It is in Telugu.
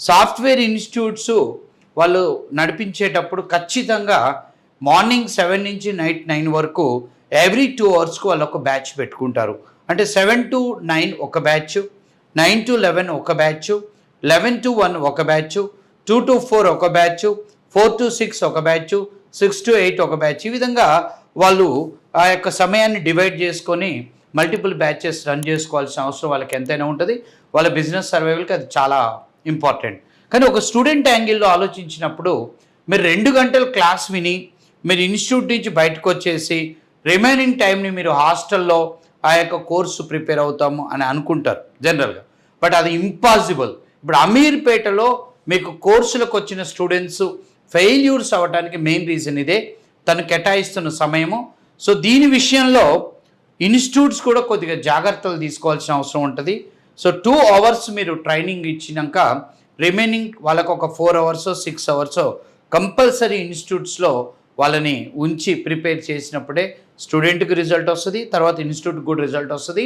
సాఫ్ట్వేర్ ఇన్స్టిట్యూట్స్ వాళ్ళు నడిపించేటప్పుడు ఖచ్చితంగా మార్నింగ్ 7 నుంచి నైట్ 9 వరకు ఎవ్రీ 2 అవర్స్కి వాళ్ళు ఒక బ్యాచ్ పెట్టుకుంటారు. అంటే 7 to 9 ఒక బ్యాచ్, 9 to 11 ఒక బ్యాచ్, 11 to 1 ఒక బ్యాచ్, 2 to 4 ఒక బ్యాచ్, 4 to 6 ఒక బ్యాచ్, 6 to 8 ఒక బ్యాచ్. ఈ విధంగా వాళ్ళు ఆ యొక్క సమయాన్ని డివైడ్ చేసుకొని మల్టిపుల్ బ్యాచెస్ రన్ చేసుకోవాల్సిన అవసరం వాళ్ళకి ఎంతైనా ఉంటుంది. వాళ్ళ బిజినెస్ సర్వైవల్కి అది చాలా ఇంపార్టెంట్. కానీ ఒక స్టూడెంట్ యాంగిల్లో ఆలోచించినప్పుడు మీరు 2 గంటలు క్లాస్ విని మీరు ఇన్స్టిట్యూట్ నుంచి బయటకు వచ్చేసి రిమైనింగ్ టైంని మీరు హాస్టల్లో ఆ యొక్క కోర్సు ప్రిపేర్ అవుతాము అని అనుకుంటారు జనరల్గా. బట్ అది ఇంపాసిబుల్. ఇప్పుడు అమీర్పేటలో మీకు కోర్సులకు వచ్చిన స్టూడెంట్స్ ఫెయిల్యూర్స్ అవ్వడానికి మెయిన్ రీజన్ ఇదే, తను కేటాయిస్తున్న సమయము. సో దీని విషయంలో ఇన్స్టిట్యూట్స్ కూడా కొద్దిగా జాగ్రత్తలు తీసుకోవాల్సిన అవసరం ఉంటుంది. సో 2 అవర్స్ మీరు ట్రైనింగ్ ఇచ్చినాక రిమైనింగ్ వాళ్ళకు ఒక 4 అవర్స్ 6 అవర్స్ కంపల్సరీ ఇన్స్టిట్యూట్స్లో వాళ్ళని ఉంచి ప్రిపేర్ చేసినప్పుడే స్టూడెంట్కి రిజల్ట్ వస్తుంది, తర్వాత ఇన్స్టిట్యూట్కి కూడా రిజల్ట్ వస్తుంది.